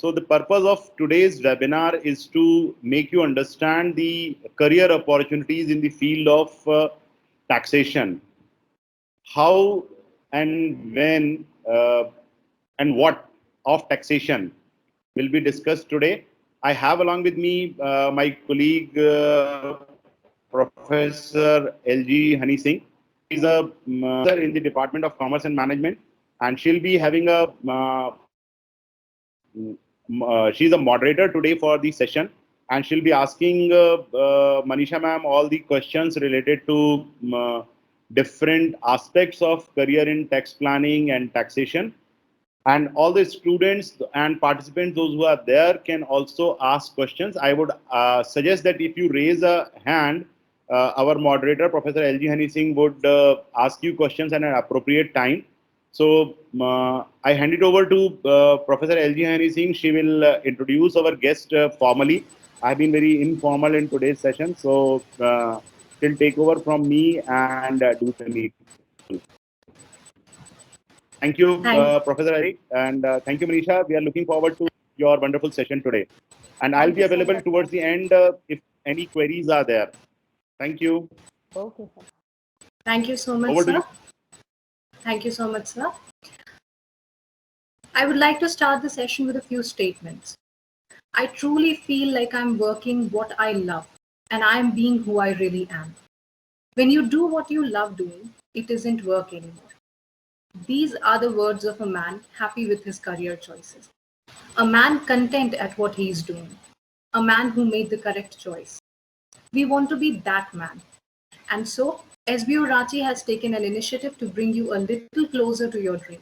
So the purpose of today's webinar is to make you understand the career opportunities in the field of taxation. How and when and what of taxation will be discussed today. I have along with me my colleague Professor LG Honey Singh. She's a in the Department of Commerce and Management, and she'll be having a she's a moderator today for the session, and she'll be asking Manisha ma'am all the questions related to different aspects of career in tax planning and taxation. And all the students and participants, those who are there, can also ask questions. I would suggest that if you raise a hand, our moderator, Professor LG Honey Singh, would ask you questions at an appropriate time. So I hand it over to Professor LG Honey Singh. She will introduce our guest formally. I've been very informal in today's session, so she'll take over from me and do the needful. Thank you, Professor Ali, and thank you, Manisha. We are looking forward to your wonderful session today. And I'll be available towards the end if any queries are there. Thank you. Okay, sir. Thank you so much, Over to sir. you. Thank you so much, sir. I would like to start the session with a few statements. I truly feel like I'm working what I love, and I am being who I really am. When you do what you love doing, it isn't work anymore. These are the words of a man happy with his career choices. A man content at what he is doing. A man who made the correct choice. We want to be that man. And so, SBU Ranchi has taken an initiative to bring you a little closer to your dream.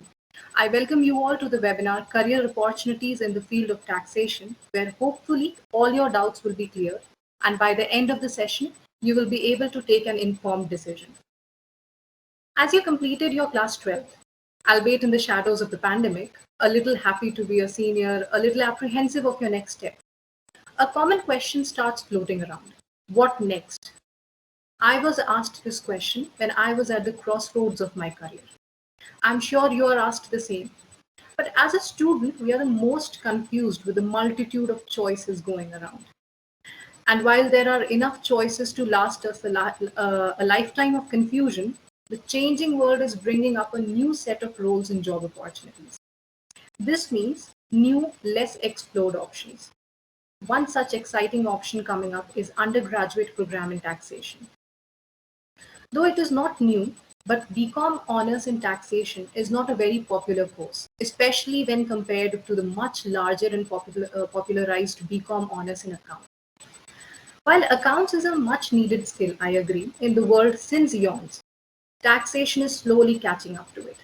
I welcome you all to the webinar Career Opportunities in the Field of Taxation, where hopefully all your doubts will be clear, and by the end of the session, you will be able to take an informed decision. As you completed your class 12th, albeit in the shadows of the pandemic, a little happy to be a senior, a little apprehensive of your next step, a common question starts floating around. What next? I was asked this question when I was at the crossroads of my career. I'm sure you are asked the same. But as a student, we are the most confused with the multitude of choices going around. And while there are enough choices to last us a lifetime of confusion, the changing world is bringing up a new set of roles and job opportunities. This means new, less explored options. One such exciting option coming up is undergraduate program in taxation. Though it is not new, but BCom Honours in Taxation is not a very popular course, especially when compared to the much larger and popularized BCom Honours in Accounts. While accounts is a much needed skill, I agree, in the world since eons, taxation is slowly catching up to it.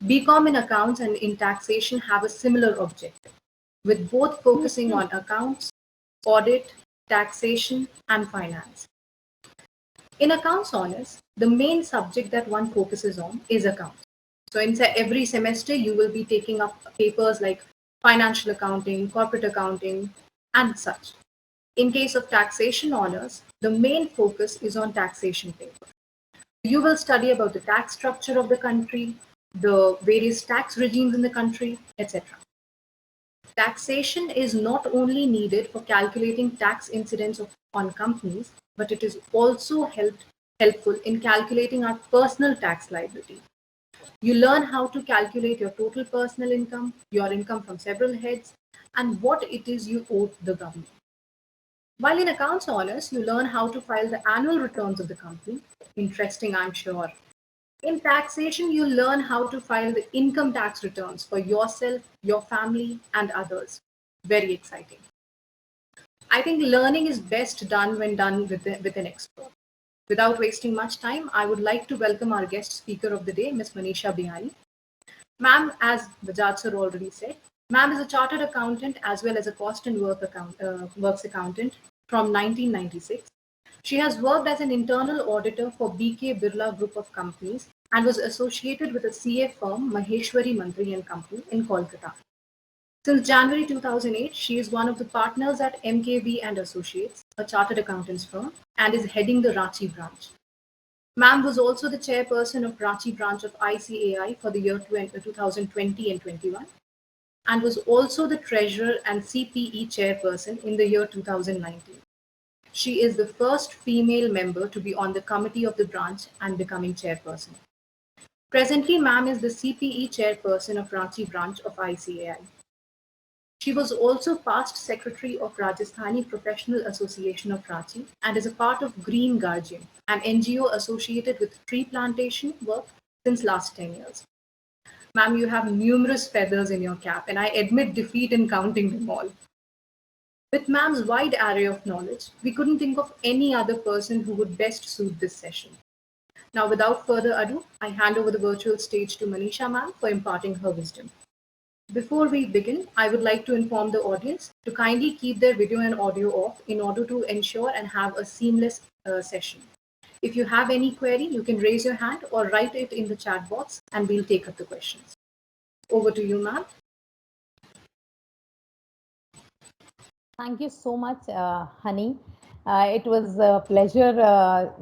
BCom in accounts and in taxation have a similar objective, with both focusing on accounts, audit, taxation, and finance. In accounts honors, the main subject that one focuses on is accounts. So in every semester, you will be taking up papers like financial accounting, corporate accounting, and such. In case of taxation honors, the main focus is on taxation paper. You will study about the tax structure of the country, the various tax regimes in the country, etc. Taxation is not only needed for calculating tax incidence on companies, but it is also helpful in calculating our personal tax liability. You learn how to calculate your total personal income, your income from several heads, and what it is you owe the government. While in accounts honors, you learn how to file the annual returns of the company. Interesting, I'm sure. In taxation, you learn how to file the income tax returns for yourself, your family, and others. Very exciting. I think learning is best done when done with an expert. Without wasting much time, I would like to welcome our guest speaker of the day, Ms. Manisha Bihani. Ma'am, as Bajaj sir already said, ma'am is a chartered accountant as well as a cost and works accountant from 1996. She has worked as an internal auditor for BK Birla Group of Companies and was associated with a CA firm, Maheshwari Mantri and Company in Kolkata. Since January 2008, she is one of the partners at MKB and Associates, a chartered accountants firm, and is heading the Ranchi branch. Ma'am was also the chairperson of Ranchi branch of ICAI for the year 2020 and 21. and was also the treasurer and CPE chairperson in the year 2019. She is the first female member to be on the committee of the branch and becoming chairperson. Presently, ma'am is the CPE chairperson of Ranchi branch of ICAI. She was also past secretary of Rajasthani Professional Association of Ranchi and is a part of Green Guardian, an NGO associated with tree plantation work since last 10 years. Ma'am, you have numerous feathers in your cap, and I admit defeat in counting them all. With ma'am's wide array of knowledge, we couldn't think of any other person who would best suit this session. Now, without further ado, I hand over the virtual stage to Manisha ma'am for imparting her wisdom. Before we begin, I would like to inform the audience to kindly keep their video and audio off in order to ensure and have a seamless session. If you have any query, you can raise your hand or write it in the chat box and we'll take up the questions. Over to you, ma'am. Thank you so much, Honey. It was a pleasure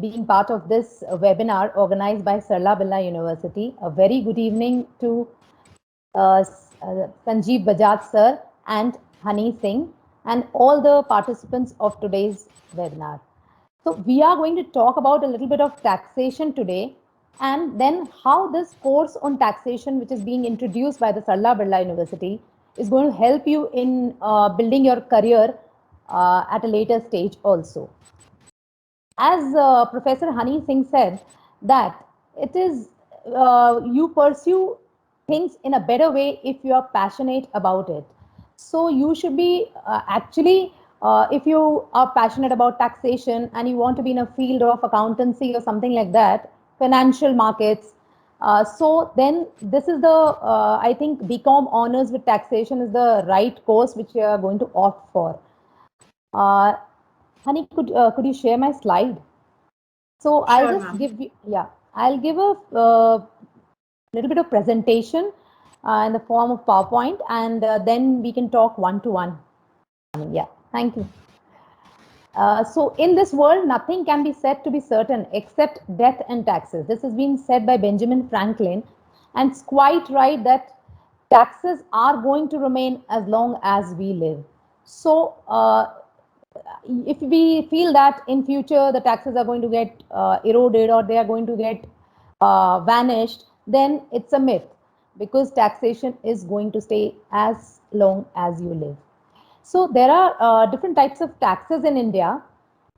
being part of this webinar organized by Sarla Birla University. A very good evening to Sanjeev Bajaj sir and Honey Singh and all the participants of today's webinar. So we are going to talk about a little bit of taxation today and then how this course on taxation, which is being introduced by the Sarla Birla University, is going to help you in building your career at a later stage also. As Professor Honey Singh said, that it is you pursue things in a better way if you are passionate about it. So you should be actually, if you are passionate about taxation and you want to be in a field of accountancy or something like that, financial markets, so then this is the, I think BCom honors with taxation is the right course which you are going to opt for. Honey, could you share my slide? So Sure, I'll just give you, I'll give a little bit of presentation in the form of PowerPoint, and then we can talk one-to-one. Yeah, thank you. So in this world, nothing can be said to be certain except death and taxes. This has been said by Benjamin Franklin, and it's quite right that taxes are going to remain as long as we live. So if we feel that in future the taxes are going to get eroded or they are going to get vanished, then it's a myth, because taxation is going to stay as long as you live. So there are different types of taxes in India.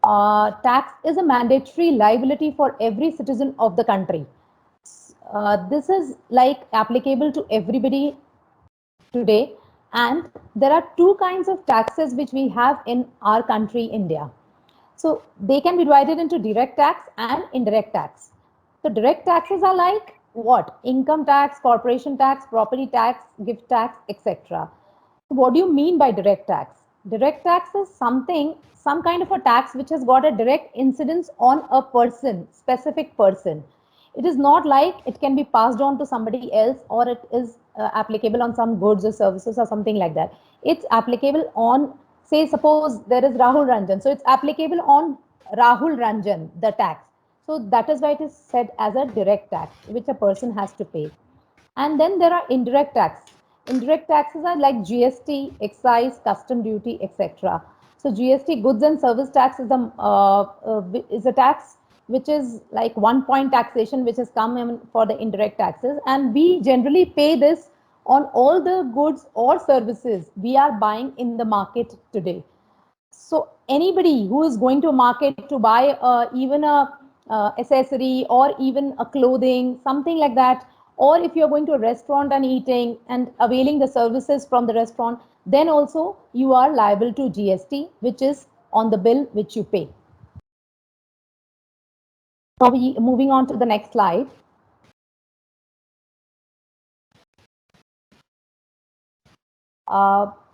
Tax is a mandatory liability for every citizen of the country. This is like applicable to everybody today, and there are two kinds of taxes which we have in our country, India. So they can be divided into direct tax and indirect tax. So direct taxes are like what? Income tax, corporation tax, property tax, gift tax, etc. So what do you mean by direct tax? Direct tax is something, some kind of a tax which has got a direct incidence on a person, specific person. It is not like it can be passed on to somebody else, or it is applicable on some goods or services or something like that. It's applicable on, say, suppose there is Rahul Ranjan. So it's applicable on Rahul Ranjan, the tax. So that is why it is said as a direct tax, which a person has to pay. And then there are indirect tax. Indirect taxes are like GST, excise, custom duty, etc. So GST, goods and service tax, is a tax which is like 1 point taxation, which has come in for the indirect taxes, and we generally pay this on all the goods or services we are buying in the market today. So anybody who is going to a market to buy even a accessory or even a clothing, something like that, or if you're going to a restaurant and eating and availing the services from the restaurant, then also you are liable to GST, which is on the bill which you pay. So moving on to the next slide.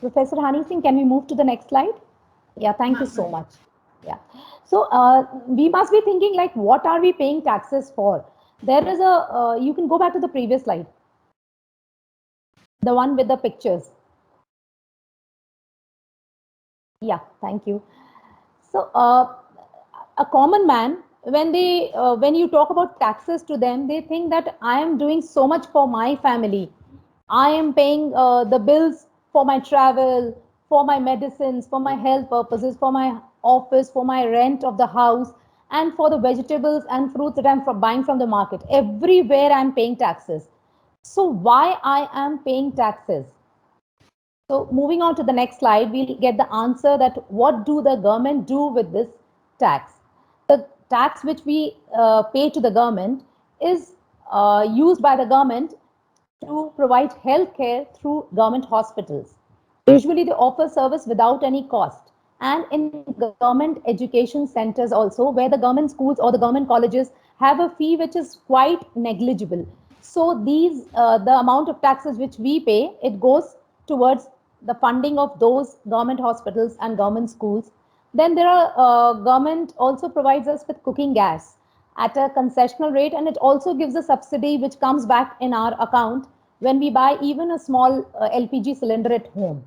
Professor Honey Singh, can we move to the next slide? Yeah, thank you so much. Yeah. So we must be thinking like, what are we paying taxes for? There is a, you can go back to the previous slide. The one with the pictures. Yeah, thank you. So a common man, when you talk about taxes to them, they think that I am doing so much for my family. I am paying the bills for my travel, for my medicines, for my health purposes, for my office, for my rent of the house, and for the vegetables and fruits that I'm buying from the market. Everywhere I'm paying taxes. So why I am paying taxes? So moving on to the next slide, we'll get the answer that what do the government do with this tax? The tax which we pay to the government is used by the government to provide health care through government hospitals. Usually they offer service without any cost. And in government education centers also, where the government schools or the government colleges have a fee which is quite negligible. So these, the amount of taxes which we pay, it goes towards the funding of those government hospitals and government schools. Then there are, government also provides us with cooking gas at a concessional rate, and it also gives a subsidy which comes back in our account when we buy even a small LPG cylinder at home.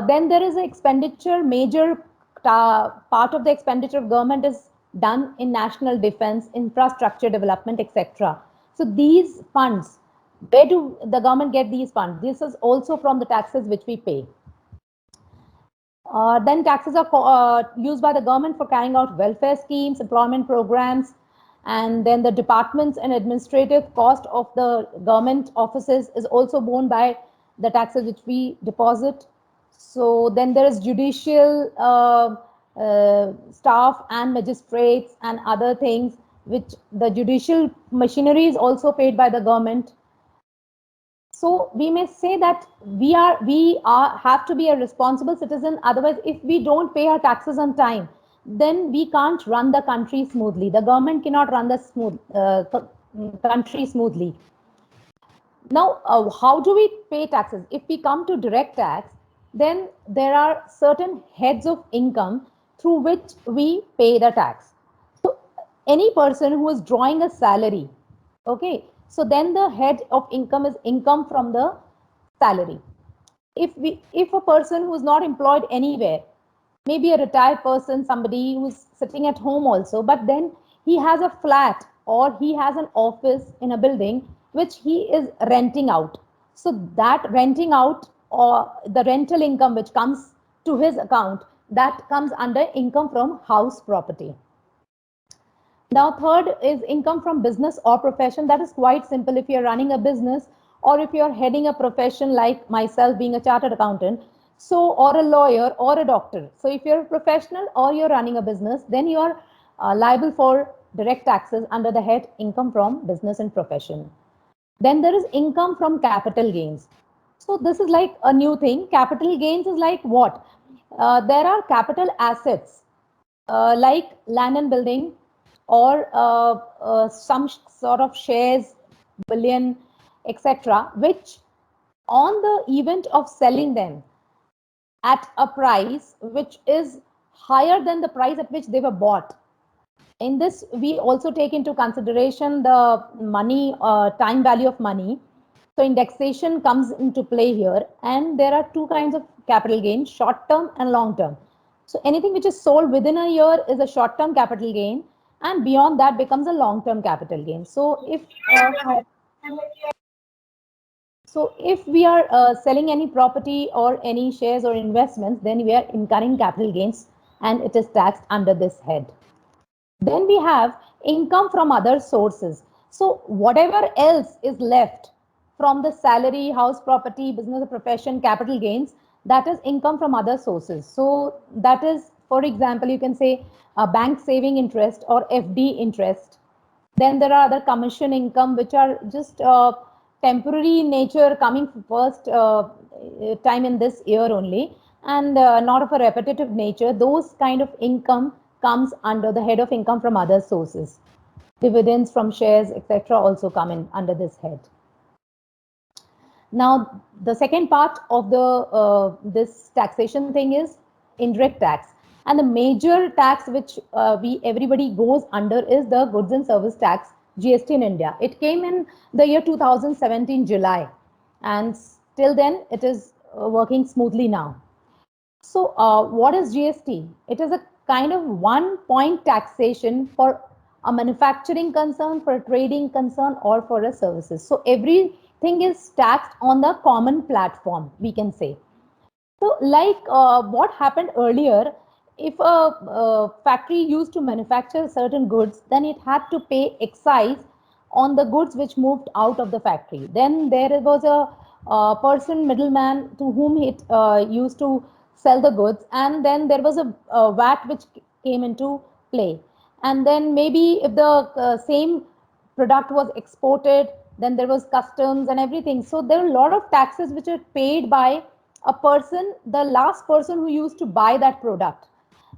Then there is an expenditure, major part of the expenditure of government is done in national defense, infrastructure development, etc. So these funds, where do the government get these funds? This is also from the taxes which we pay. Then taxes are used by the government for carrying out welfare schemes, employment programs, and then the departments and administrative cost of the government offices is also borne by the taxes which we deposit. So then there is judicial staff and magistrates and other things, which the judicial machinery is also paid by the government. So we may say that we have to be a responsible citizen. Otherwise, if we don't pay our taxes on time, then we can't run the country smoothly. The government cannot run the country smoothly. Now, how do we pay taxes? If we come to direct tax, then there are certain heads of income through which we pay the tax. So any person who is drawing a salary, okay, so then the head of income is income from the salary. If a person who is not employed anywhere, maybe a retired person, somebody who's sitting at home also, but then he has a flat or he has an office in a building which he is renting out. So that renting out or the rental income which comes to his account, that comes under income from house property. Now, third is income from business or profession. That is quite simple. If you're running a business or if you're heading a profession like myself being a chartered accountant, so or a lawyer or a doctor. So if you're a professional or you're running a business, then you are liable for direct taxes under the head income from business and profession. Then there is income from capital gains. So this is like a new thing. Capital gains is like what? There are capital assets like land and building, or some sort of shares, billion, etc., which on the event of selling them at a price which is higher than the price at which they were bought. In this, we also take into consideration the money, time value of money. So indexation comes into play here, and there are two kinds of capital gain, short term and long term. So anything which is sold within a year is a short term capital gain, and beyond that becomes a long term capital gain. So if we are selling any property or any shares or investments, then we are incurring capital gains and it is taxed under this head. Then we have income from other sources. So whatever else is left from the salary, house property, business or profession, capital gains, that is income from other sources. So that is, for example, you can say a bank saving interest or FD interest. Then there are other commission income, which are just temporary in nature, coming first time in this year only, and not of a repetitive nature. Those kind of income comes under the head of income from other sources. Dividends from shares, etc., also come in under this head. Now, the second part of the this taxation thing is indirect tax, and the major tax which everybody goes under is the goods and service tax, GST in India. It came in the year 2017 July, and till then it is working smoothly now. So what is GST? It is a kind of one-point taxation for a manufacturing concern, for a trading concern, or for a services. So every thing is taxed on the common platform, we can say. So like what happened earlier, if a factory used to manufacture certain goods, then it had to pay excise on the goods which moved out of the factory. Then there was a person, middleman, to whom it used to sell the goods, and then there was a VAT which came into play. And then maybe if the same product was exported, then there was customs and everything. So there are a lot of taxes which are paid by a person, the last person who used to buy that product.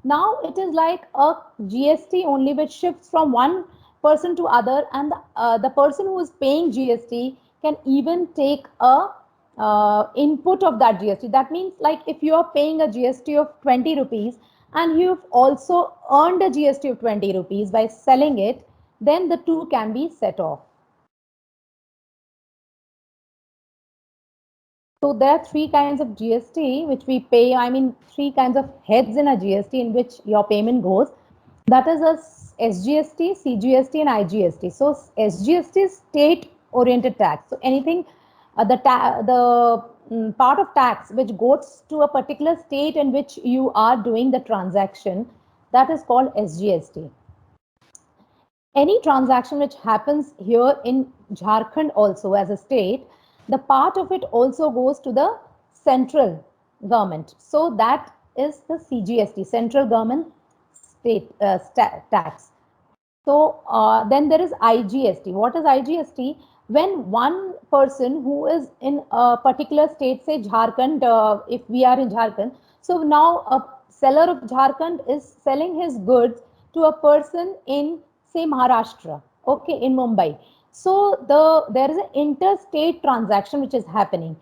Now it is like a GST only, which shifts from one person to other, and the person who is paying GST can even take a input of that GST. That means, like, if you are paying a GST of 20 rupees and you've also earned a GST of 20 rupees by selling it, then the two can be set off. So there are three kinds of GST which we pay. I mean, three kinds of heads in a GST in which your payment goes. That is a SGST, CGST, and IGST. So SGST is state-oriented tax. So anything, the part of tax which goes to a particular state in which you are doing the transaction, that is called SGST. Any transaction which happens here in Jharkhand also as a state, the part of it also goes to the central government. So that is the CGST, central government state tax. So then there is IGST. What is IGST? When one person who is in a particular state, say Jharkhand, if we are in Jharkhand, so now a seller of Jharkhand is selling his goods to a person in, say, Maharashtra, okay, in Mumbai. So there is an interstate transaction which is happening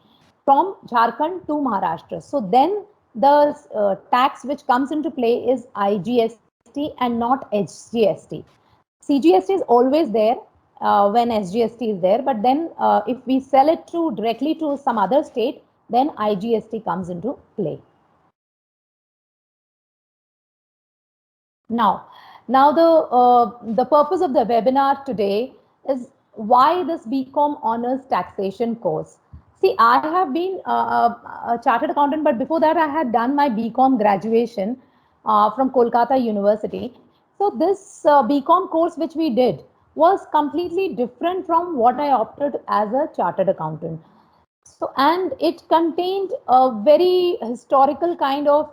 from Jharkhand to Maharashtra. So then the tax which comes into play is IGST and not SGST. CGST is always there when SGST is there, but then if we sell it directly to some other state, then IGST comes into play. Now the purpose of the webinar today is why this BCom Honors Taxation course. See, I have been a chartered accountant, but before that I had done my BCom graduation from Kolkata University. So this BCom course which we did was completely different from what I opted as a chartered accountant. So, and it contained a very historical kind of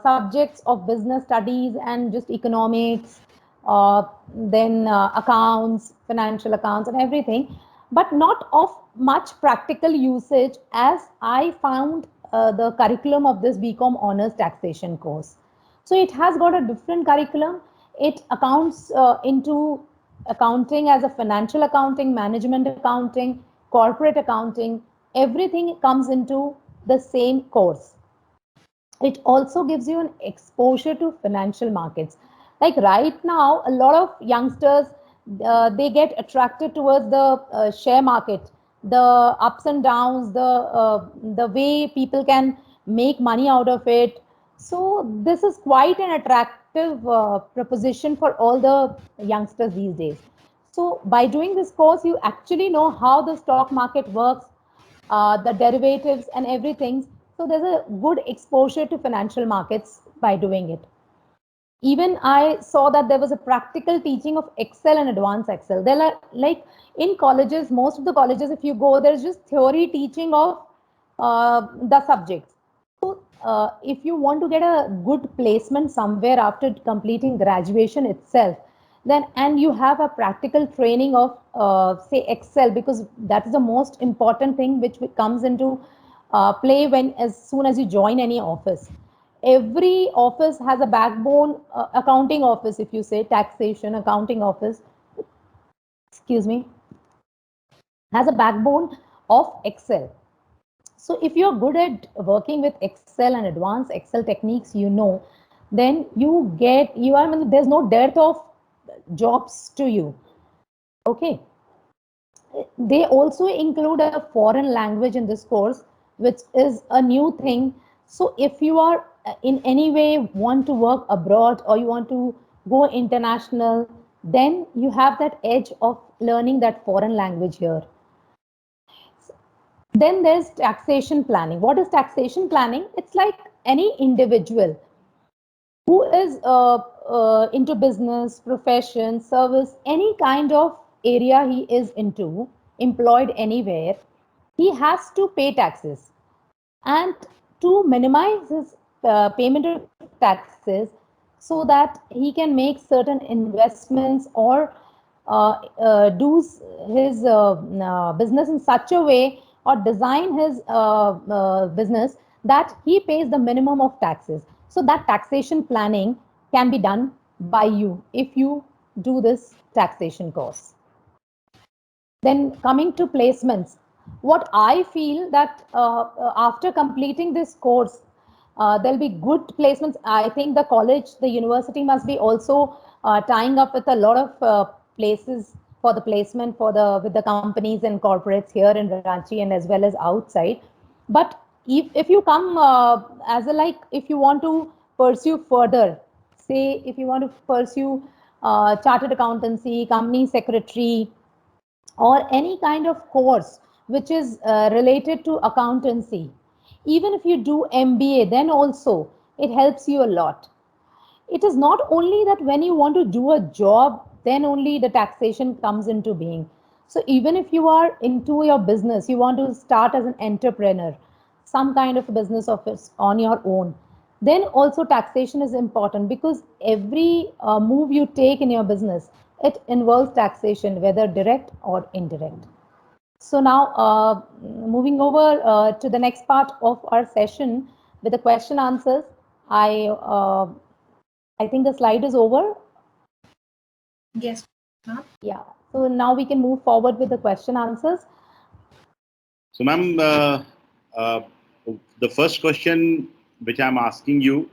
subjects of business studies and just economics, then accounts, financial accounts and everything, but not of much practical usage as I found the curriculum of this BCom Honors Taxation course. So it has got a different curriculum. It accounts into accounting as a financial accounting, management accounting, corporate accounting, everything comes into the same course. It also gives you an exposure to financial markets. Like right now, a lot of youngsters, they get attracted towards the share market, the ups and downs, the way people can make money out of it. So this is quite an attractive proposition for all the youngsters these days. So by doing this course, you actually know how the stock market works, the derivatives and everything. So there's a good exposure to financial markets by doing it. Even I saw that there was a practical teaching of Excel and advanced Excel. There are, like, in colleges, most of the colleges, if you go, there's just theory teaching of the subjects. So if you want to get a good placement somewhere after completing graduation itself, then, and you have a practical training of say Excel, because that is the most important thing which comes into play when, as soon as you join any office. Every office has a backbone, accounting office, if you say taxation, accounting office, excuse me, has a backbone of Excel. So if you're good at working with Excel and advanced Excel techniques, you know, then there's no dearth of jobs to you. Okay. They also include a foreign language in this course, which is a new thing. So if you are in any way want to work abroad or you want to go international, then you have that edge of learning that foreign language here. Then there's taxation planning. What is taxation planning? It's like any individual who is into business, profession, service, any kind of area he is into, employed anywhere, he has to pay taxes. And to minimize his payment of taxes so that he can make certain investments or do his business in such a way or design his business that he pays the minimum of taxes. So that taxation planning can be done by you if you do this taxation course. Then coming to placements, what I feel that after completing this course, there'll be good placements. I think the college, the university must be also tying up with a lot of places for the placement with the companies and corporates here in Ranchi and as well as outside. But if you come as a if you want to pursue further, say if you want to pursue chartered accountancy, company secretary, or any kind of course which is related to accountancy, even if you do MBA, then also it helps you a lot. It is not only that when you want to do a job, then only the taxation comes into being. So even if you are into your business, you want to start as an entrepreneur, some kind of a business office on your own, then also taxation is important because every move you take in your business, it involves taxation, whether direct or indirect. So now moving over to the next part of our session with the question answers. I think the slide is over. Yes, ma'am. Yeah. So now we can move forward with the question answers. So, ma'am, the first question which I'm asking you,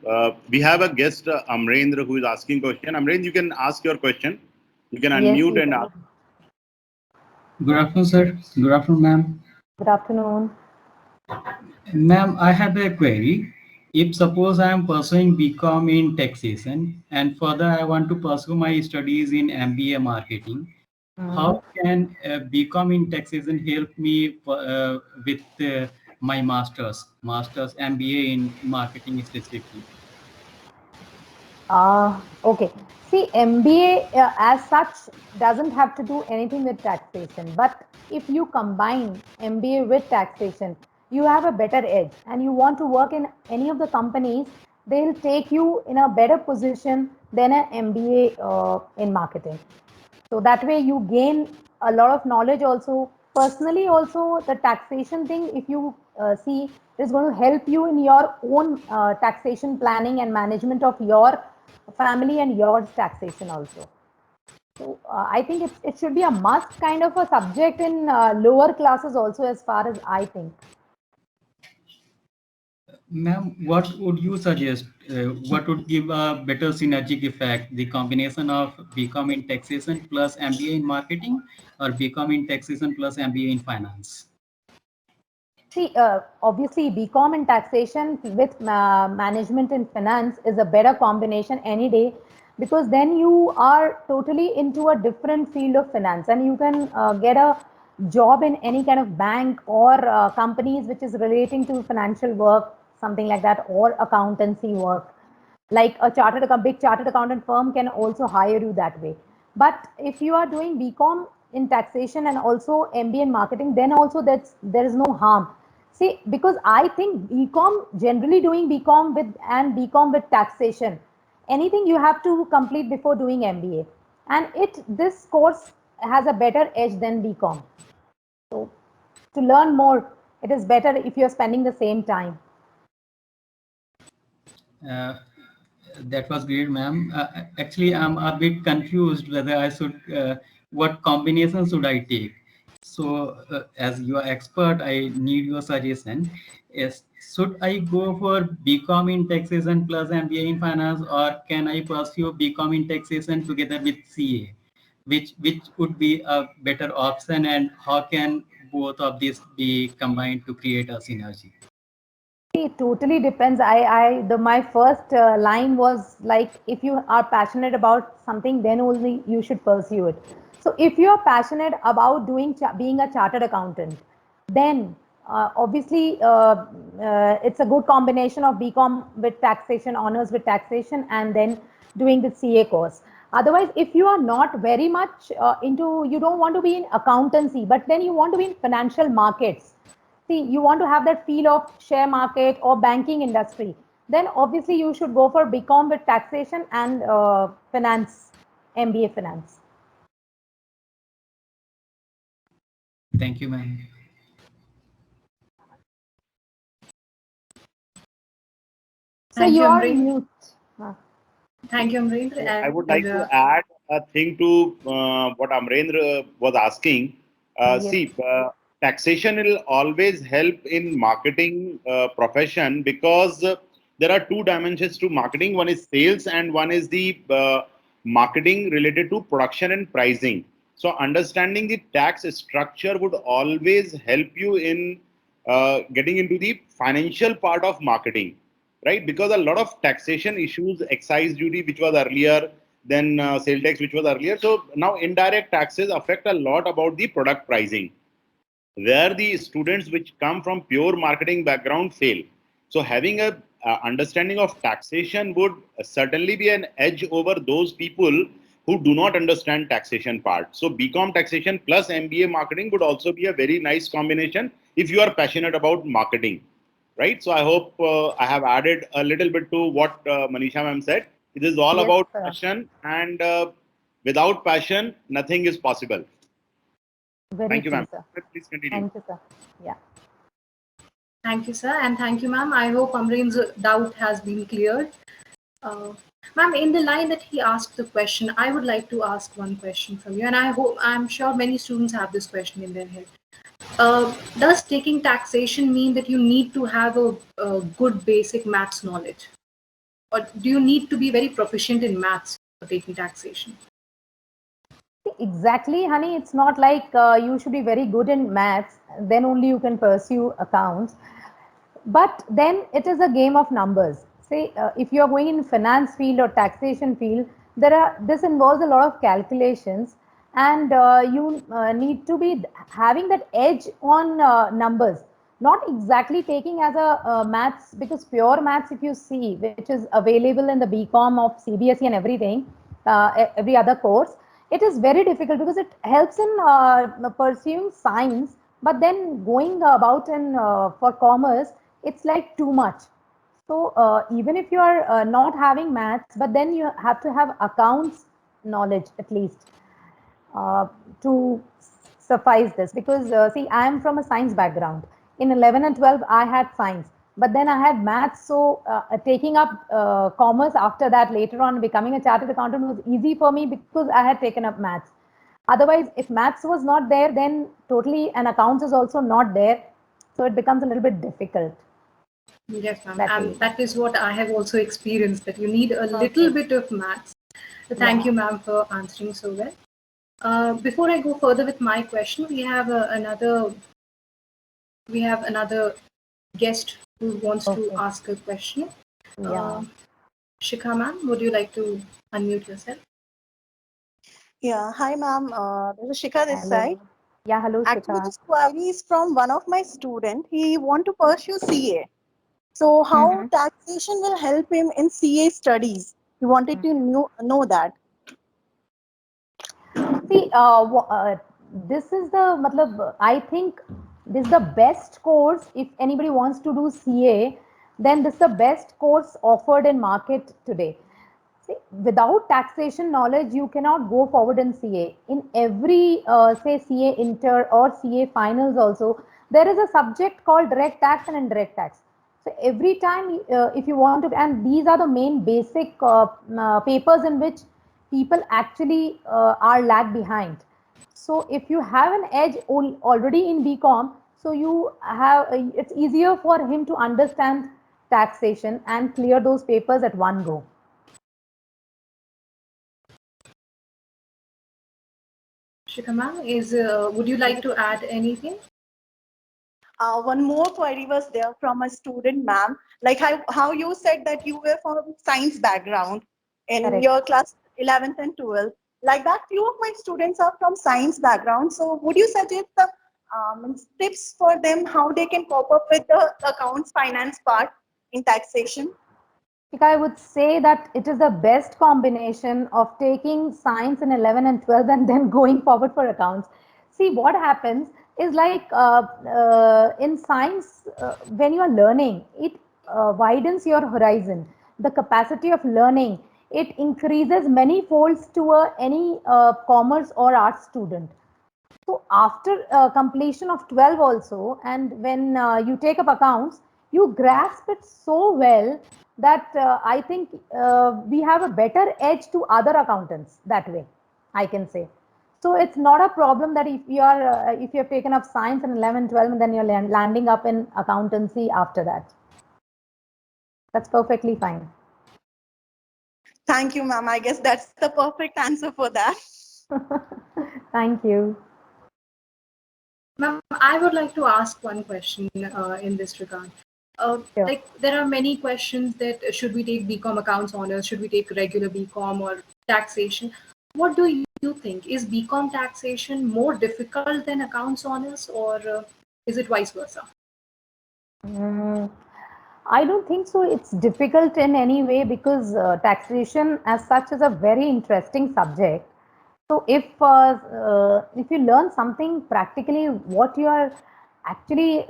we have a guest, Amrendra, who is asking question. Amrendra, you can ask your question. You can unmute and ask. Good afternoon, sir. Good afternoon, ma'am. Good afternoon. Ma'am, I have a query. If suppose I am pursuing BCom in taxation and further I want to pursue my studies in MBA marketing, how can BCom in taxation help me with my master's MBA in marketing specifically? Okay. See, MBA as such doesn't have to do anything with taxation. But if you combine MBA with taxation, you have a better edge and you want to work in any of the companies, they'll take you in a better position than an MBA in marketing. So that way you gain a lot of knowledge also. Personally also, the taxation thing, if you see, is going to help you in your own taxation planning and management of your family and your taxation also. So I think it should be a must kind of a subject in lower classes also, as far as I think. Ma'am, what would you suggest? What would give a better synergic effect? The combination of BCom in taxation plus MBA in marketing, or BCom in taxation plus MBA in finance? See, obviously, BCom in taxation with management in finance is a better combination any day, because then you are totally into a different field of finance and you can get a job in any kind of bank or companies which is relating to financial work, something like that, or accountancy work. Like a big chartered accountant firm can also hire you that way. But if you are doing BCom in taxation and also MBA in marketing, then also there is no harm. See, because I think BCom, generally doing BCom and BCom with taxation, anything you have to complete before doing MBA. And this course has a better edge than BCom. So to learn more, it is better if you're spending the same time. That was great, ma'am. Actually, I'm a bit confused whether I should, what combination should I take? So, as your expert, I need your suggestion. Yes, should I go for BCom in taxation plus MBA in finance, or can I pursue BCom in taxation together with CA? Which would be a better option, and how can both of these be combined to create a synergy? It totally depends. My first line was like, if you are passionate about something, then only you should pursue it. So if you are passionate about being a chartered accountant, then Obviously, it's a good combination of BCom with taxation, honors with taxation, and then doing the CA course. Otherwise, if you are not very much into, you don't want to be in accountancy, but then you want to be in financial markets. See, you want to have that feel of share market or banking industry. Then obviously you should go for BCom with taxation and finance, MBA finance. Thank you, ma'am. So you are mute. Thank you, Amrendra. I would like to add a thing to what Amrendra was asking. Yes. See, taxation will always help in marketing profession because there are two dimensions to marketing. One is sales and one is the marketing related to production and pricing. So understanding the tax structure would always help you in getting into the financial part of marketing, right? Because a lot of taxation issues, excise duty, which was earlier, then sale tax, which was earlier. So now indirect taxes affect a lot about the product pricing, where the students which come from pure marketing background fail. So having a understanding of taxation would certainly be an edge over those people who do not understand taxation part. So BCom taxation plus MBA marketing would also be a very nice combination if you are passionate about marketing, right? So I hope I have added a little bit to what Manisha ma'am said. It is all Yes, about sir. passion, and without passion, nothing is possible. Very Thank you, true, ma'am. sir. Please continue. Thank you, sir. Yeah. Thank you, sir, and thank you, ma'am. I hope Amren's doubt has been cleared. Ma'am, in the line that he asked the question, I would like to ask one question from you, and I'm sure many students have this question in their head. Does taking taxation mean that you need to have a good basic maths knowledge, or do you need to be very proficient in maths for taking taxation? Exactly, honey. It's not like you should be very good in maths, then only you can pursue accounts. But then it is a game of numbers. Say, if you are going in finance field or taxation field, this involves a lot of calculations, and you need to be having that edge on numbers. Not exactly taking as a maths, because pure maths, if you see, which is available in the BCom of CBSE and everything, every other course, it is very difficult because it helps in pursuing science, but then going about in for commerce, it's like too much. So even if you are not having maths, but then you have to have accounts knowledge at least to suffice this. Because see, I am from a science background. In 11 and 12, I had science, but then I had maths. So taking up commerce after that, later on becoming a chartered accountant, was easy for me because I had taken up maths. Otherwise, if maths was not there, then totally, and accounts is also not there. So it becomes a little bit difficult. Yes, ma'am. And that is what I have also experienced, that you need a Okay. little bit of maths. So thank you, ma'am, for answering so well. Before I go further with my question, we have another guest who wants to ask a question. Shikha, ma'am, would you like to unmute yourself? Yeah, hi ma'am. This is Shikha this side. Yeah, hello, Shikha. Actually, this query is from one of my student. He want to pursue CA. So how taxation will help him in CA studies? He wanted to know that. See, this is the, I think this is the best course. If anybody wants to do CA, then this is the best course offered in market today. See, without taxation knowledge, you cannot go forward in CA. In every, say, CA inter or CA finals also, there is a subject called direct tax and indirect tax. So every time, if you want to, and these are the main basic papers in which people actually are lag behind. So if you have an edge already in BCom, so you have, it's easier for him to understand taxation and clear those papers at one go. Shikha, ma'am, would you like to add anything? One more query was there from a student, ma'am. Like how you said that you were from science background in your class 11th and 12th. Like that, few of my students are from science background. So would you suggest tips for them how they can cope up with the accounts finance part in taxation? I would say that it is the best combination of taking science in 11 and 12 and then going forward for accounts. See, what happens is like in science, when you are learning, it widens your horizon. The capacity of learning, it increases many folds to any commerce or arts student. So after completion of 12 also, and when you take up accounts, you grasp it so well that I think we have a better edge to other accountants that way, I can say. So it's not a problem that if you have taken up science in 11, 12, and then you're landing up in accountancy after that. That's perfectly fine. Thank you, ma'am. I guess that's the perfect answer for that. Thank you. Ma'am, I would like to ask one question in this regard. Sure. Like there are many questions that should we take BCom accounts honors, should we take regular BCom or taxation? What do you think? Is BCom taxation more difficult than accounts honors, or is it vice versa? I don't think so. It's difficult in any way because taxation as such is a very interesting subject. So if you learn something practically, what you are actually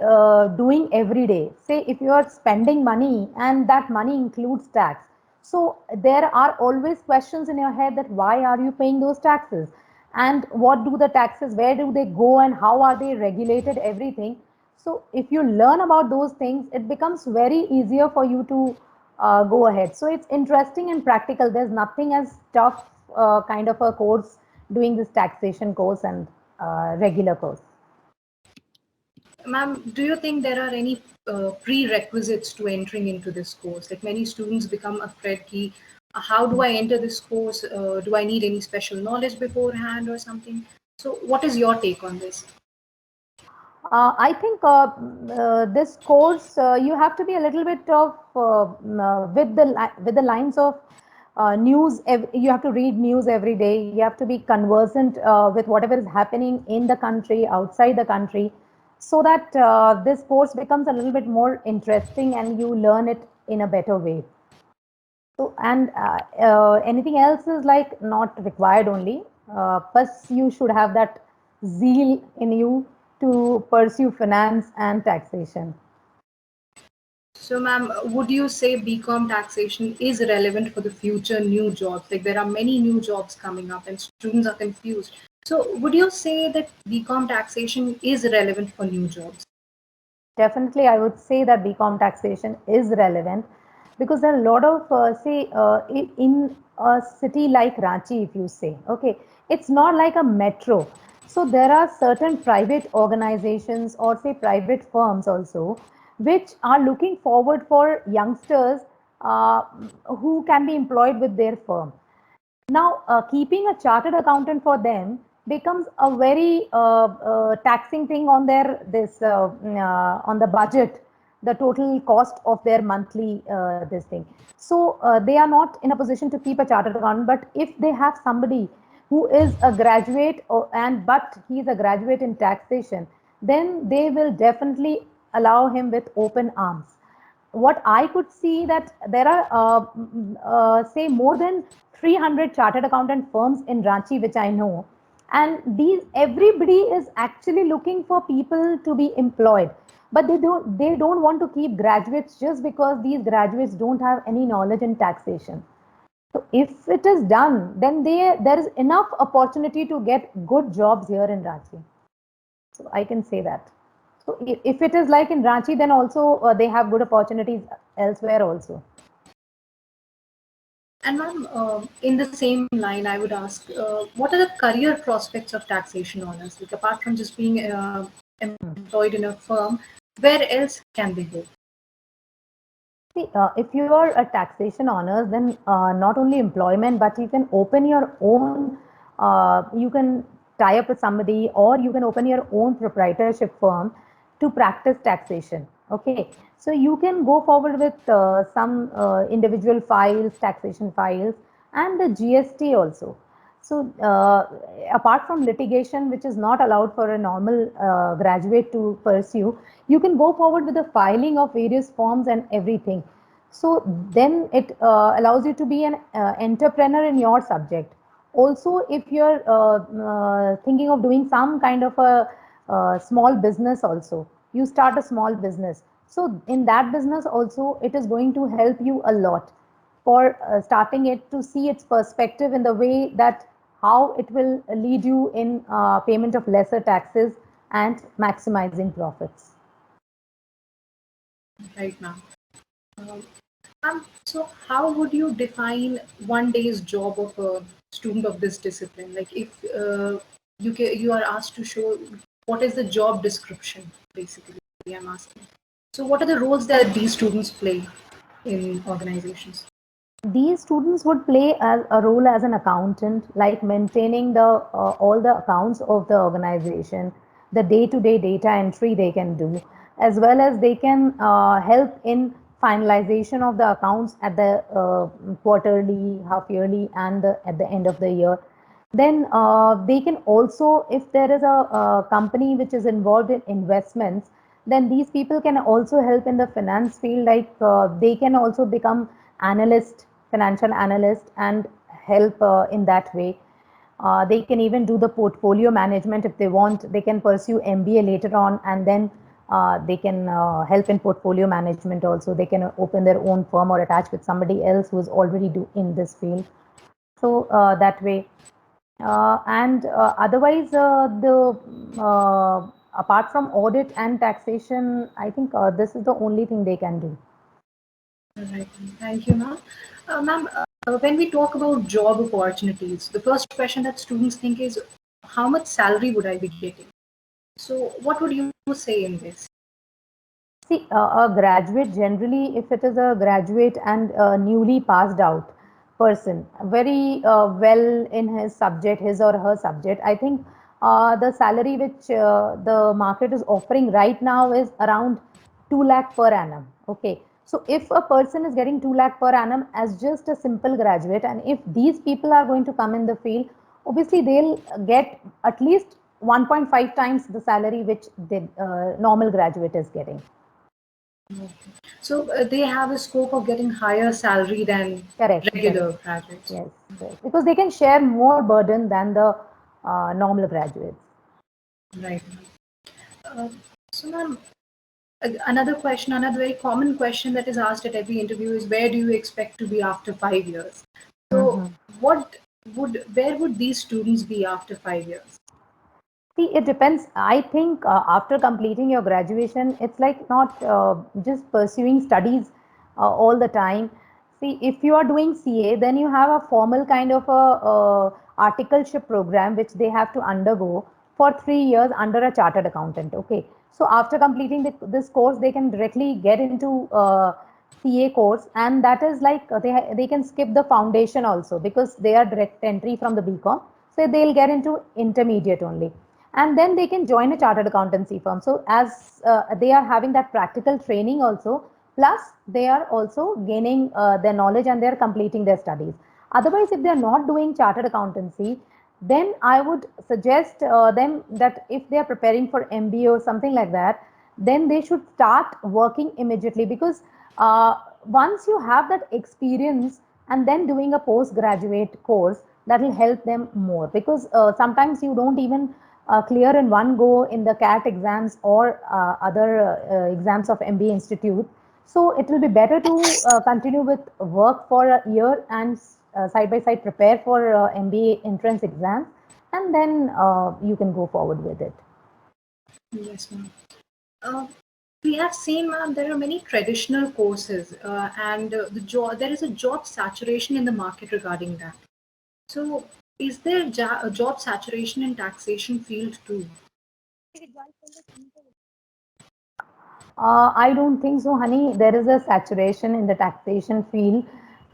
doing every day, say if you are spending money and that money includes tax, so there are always questions in your head that why are you paying those taxes, and what do the taxes, where do they go, and how are they regulated, everything. So if you learn about those things, it becomes very easier for you to go ahead. So it's interesting and practical. There's nothing as tough kind of a course doing this taxation course and regular course. Ma'am, do you think there are any prerequisites to entering into this course? Like many students become afraid, how do I enter this course? Do I need any special knowledge beforehand or something? So what is your take on this? I think this course you have to be a little bit of with the lines of news. You have to read news every day. You have to be conversant with whatever is happening in the country, outside the country, so that this course becomes a little bit more interesting and you learn it in a better way. So, and anything else is like not required only. Plus, you should have that zeal in you to pursue finance and taxation. So, ma'am, would you say BCom taxation is relevant for the future new jobs? Like there are many new jobs coming up and students are confused. So, would you say that BCom taxation is relevant for new jobs? Definitely, I would say that BCom taxation is relevant because there are a lot of, in a city like Ranchi, if you say, okay, it's not like a metro. So there are certain private organizations or say private firms also, which are looking forward for youngsters who can be employed with their firm. Now, keeping a chartered accountant for them becomes a very taxing thing on their on the budget, the total cost of their monthly this thing. So they are not in a position to keep a chartered accountant. But if they have somebody who is a graduate but he is a graduate in taxation, then they will definitely allow him with open arms. What I could see that there are say more than 300 chartered accountant firms in Ranchi, which I know, and these everybody is actually looking for people to be employed, but they don't want to keep graduates just because these graduates don't have any knowledge in taxation. So if it is done, then there is enough opportunity to get good jobs here in Ranchi. So I can say that. So if it is like in Ranchi, then also they have good opportunities elsewhere also. And ma'am, in the same line, I would ask, what are the career prospects of taxation honors? Like apart from just being employed in a firm, where else can they go? See, if you are a taxation honors, then not only employment, but you can open your own, you can tie up with somebody or you can open your own proprietorship firm to practice taxation. Okay, so you can go forward with some individual files, taxation files, and the GST also. So apart from litigation, which is not allowed for a normal graduate to pursue, you can go forward with the filing of various forms and everything. So then it allows you to be an entrepreneur in your subject. Also, if you're thinking of doing some kind of a small business also, you start a small business. So in that business also, it is going to help you a lot for starting it, to see its perspective in the way that how it will lead you in payment of lesser taxes and maximizing profits. Right now. So how would you define one day's job of a student of this discipline? Like if you are asked to show what is the job description, basically, I'm asking. So what are the roles that these students play in organizations? These students would play a role as an accountant, like maintaining the all the accounts of the organization, the day-to-day data entry they can do, as well as they can help in finalization of the accounts at the quarterly, half yearly, and at the end of the year. Then they can also, if there is a company which is involved in investments, then these people can also help in the finance field, like they can also become analyst, financial analyst, and help in that way. They can even do the portfolio management if they want. They can pursue MBA later on, and then they can help in portfolio management also. They can open their own firm or attach with somebody else who is already in this field. So that way. And otherwise, apart from audit and taxation, I think this is the only thing they can do. All right. Thank you, ma'am. Ma'am, when we talk about job opportunities, the first question that students think is, how much salary would I be getting? So what would you say in this? See, a graduate generally, if it is a graduate and newly passed out person, very well in his subject, his or her subject, I think the salary which the market is offering right now is around 2 lakh per annum. Okay. So if a person is getting 2 lakh per annum as just a simple graduate, and if these people are going to come in the field, obviously they'll get at least 1.5 times the salary which the normal graduate is getting. So they have a scope of getting higher salary than regular graduates. Yes, yes, because they can share more burden than the normal graduates. Right. So, ma'am, another question, another very common question that is asked at every interview is, where do you expect to be after 5 years? So, where would these students be after 5 years? See, it depends. I think after completing your graduation, it's like not just pursuing studies all the time. See, if you are doing CA, then you have a formal kind of a articleship program which they have to undergo for 3 years under a chartered accountant. Okay, so after completing this course, they can directly get into CA course, and that is like they can skip the foundation also because they are direct entry from the BCom. So they'll get into intermediate only, and then they can join a chartered accountancy firm. So as they are having that practical training also, plus they are also gaining their knowledge and they are completing their studies. Otherwise, if they are not doing chartered accountancy, then I would suggest them that if they are preparing for MBA or something like that, then they should start working immediately, because once you have that experience and then doing a postgraduate course, that will help them more, because sometimes you don't even clear in one go in the CAT exams or other exams of MBA Institute. So it will be better to continue with work for a year and side by side prepare for MBA entrance exams, and then you can go forward with it. Yes, ma'am. We have seen, ma'am, there are many traditional courses, and there is a job saturation in the market regarding that. So, is there a job saturation in taxation field too? I don't think so, honey. There is a saturation in the taxation field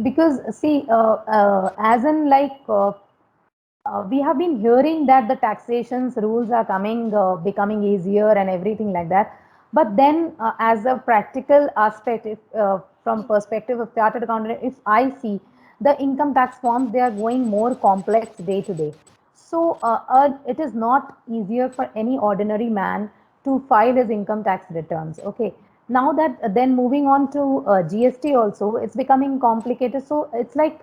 because, see, as in like we have been hearing that the taxations rules are coming, becoming easier and everything like that. But then, as a practical aspect, if from perspective of chartered accountant, if I see, the income tax forms, they are going more complex day to day. So it is not easier for any ordinary man to file his income tax returns. Okay. Now that then moving on to GST also, it's becoming complicated. So it's like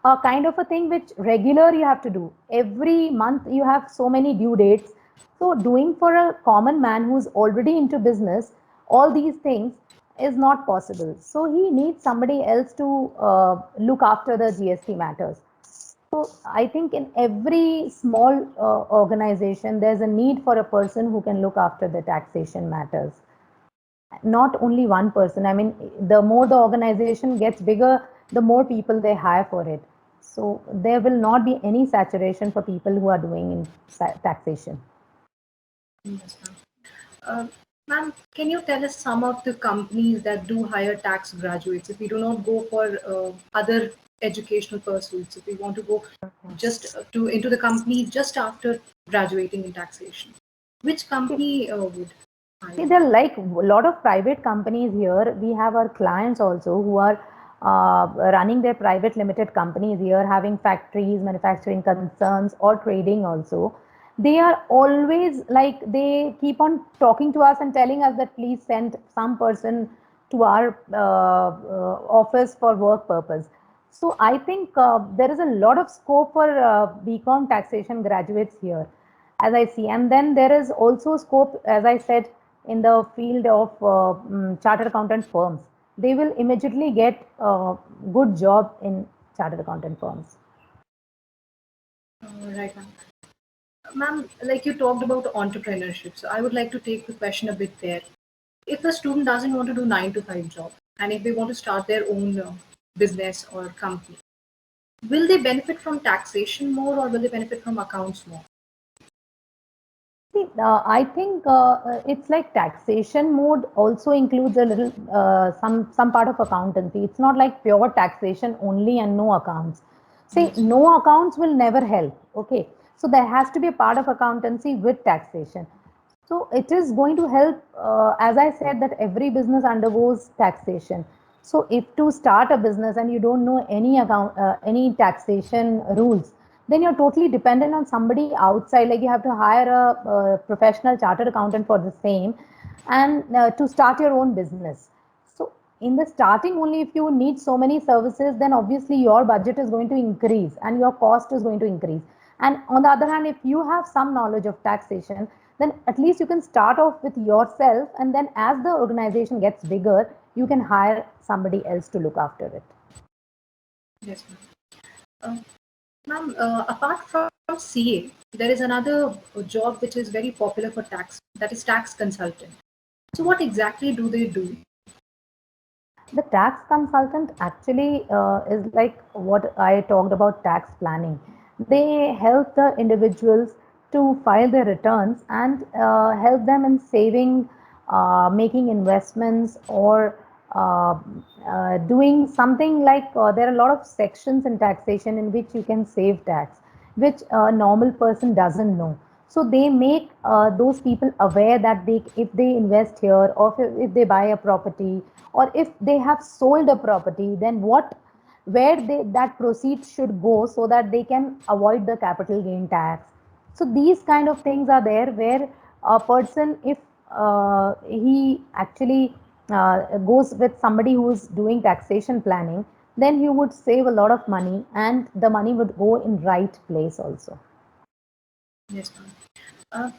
a kind of a thing which regular you have to do. Every month you have so many due dates. So doing for a common man who's already into business, all these things is not possible. So he needs somebody else to look after the GST matters. So I think in every small organization, there's a need for a person who can look after the taxation matters. Not only one person. I mean, the more the organization gets bigger, the more people they hire for it. So there will not be any saturation for people who are doing in taxation. Yes, ma'am. Ma'am, can you tell us some of the companies that do hire tax graduates? If we do not go for other educational pursuits, if we want to go just into the company just after graduating in taxation, which company would hire? See, there are like a lot of private companies here. We have our clients also who are running their private limited companies here, having factories, manufacturing concerns, or trading also. They are always like, they keep on talking to us and telling us that please send some person to our office for work purpose. So I think there is a lot of scope for BCom taxation graduates here, as I see. And then there is also scope, as I said, in the field of chartered accountant firms. They will immediately get a good job in chartered accountant firms. Right, ma'am. Ma'am, like you talked about entrepreneurship, so I would like to take the question a bit there. If a student doesn't want to do 9 to 5 job, and if they want to start their own business or company, will they benefit from taxation more or will they benefit from accounts more? See, I think it's like taxation mode also includes a little some part of accountancy. It's not like pure taxation only and no accounts. See, Yes. no accounts will never help. Okay, so there has to be a part of accountancy with taxation. So it is going to help, as I said, that every business undergoes taxation. So if to start a business and you don't know any taxation rules, then you're totally dependent on somebody outside. Like you have to hire a professional chartered accountant for the same, and to start your own business. So in the starting only, if you need so many services, then obviously your budget is going to increase and your cost is going to increase. And on the other hand, if you have some knowledge of taxation, then at least you can start off with yourself, and then as the organization gets bigger, you can hire somebody else to look after it. Yes, ma'am. Ma'am, apart from CA, there is another job which is very popular for tax, that is tax consultant. So what exactly do they do? The tax consultant actually is like what I talked about, tax planning. They help the individuals to file their returns and help them in saving, making investments, or doing something like there are a lot of sections in taxation in which you can save tax, which a normal person doesn't know. So they make those people aware that if they invest here, or if they buy a property, or if they have sold a property, then where that proceeds should go, so that they can avoid the capital gain tax. So these kind of things are there, where a person, if he actually goes with somebody who is doing taxation planning, then he would save a lot of money, and the money would go in right place also. Yes, ma'am.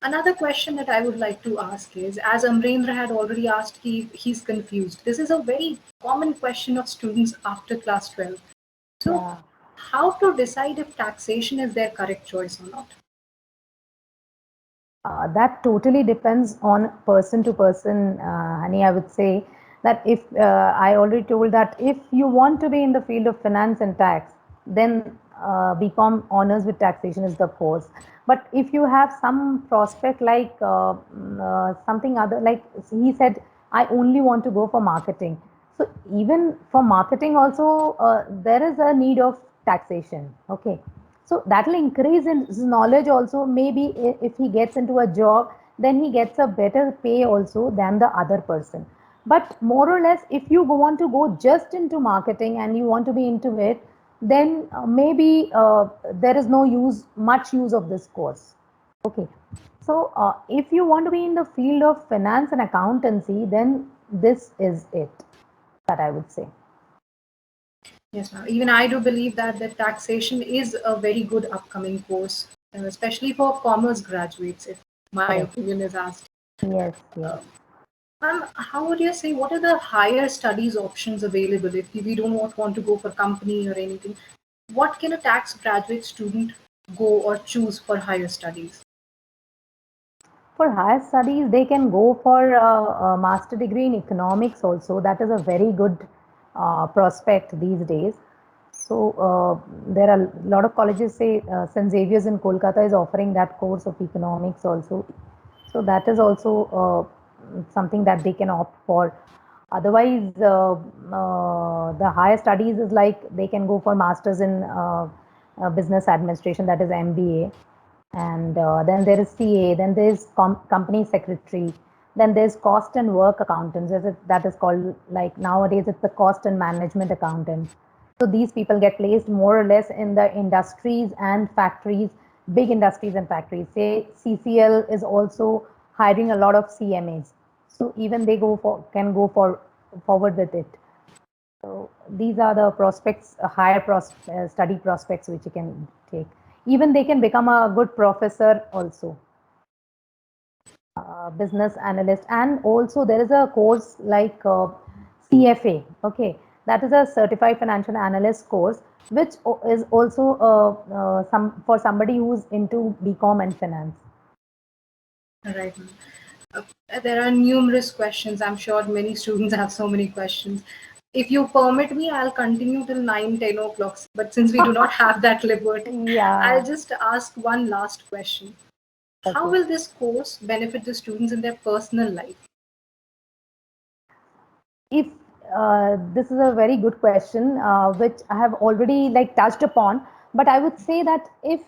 Another question that I would like to ask is, as Amrendra had already asked, he's confused. This is a very common question of students after class 12. So, Yeah. how to decide if taxation is their correct choice or not? That totally depends on person to person, Honey. I would say that if I already told that if you want to be in the field of finance and tax, then BCom honors with taxation is the course. But if you have some prospect like something other, like he said, I only want to go for marketing. So even for marketing also, there is a need of taxation. Okay, so that will increase in his knowledge also. Maybe if he gets into a job, then he gets a better pay also than the other person. But more or less, if you want to go just into marketing and you want to be into it, then maybe there is no much use of this course. Okay. So if you want to be in the field of finance and accountancy, then this is it, that I would say. Yes, ma'am. Even I do believe that the taxation is a very good upcoming course, especially for commerce graduates, if my opinion is asked. Yes, yes. How would you say, what are the higher studies options available if we don't want to go for company or anything? What can a tax graduate student go or choose for higher studies? For higher studies, they can go for a master degree in economics also. That is a very good prospect these days. So there are a lot of colleges, say St. Xavier's in Kolkata is offering that course of economics also. So that is also something that they can opt for. Otherwise, the higher studies is like they can go for masters in business administration, that is MBA, and then there is CA, then there is company secretary, then there's cost and work accountants, that is called, like nowadays it's the cost and management accountants. So these people get placed more or less in the industries and factories, big industries and factories. Say CCL is also hiring a lot of CMAs. So even they can go forward with it. So these are the prospects, higher study prospects which you can take. Even they can become a good professor also, business analyst, and also there is a course like CFA. Okay, that is a certified financial analyst course, which is also some for somebody who's into BCom and finance. Right. There are numerous questions. I'm sure many students have so many questions. If you permit me, I'll continue till 9, 10 o'clock. But since we do not have that liberty, Yeah. I'll just ask one last question. Okay. How will this course benefit the students in their personal life? If this is a very good question, which I have already like touched upon, but I would say that if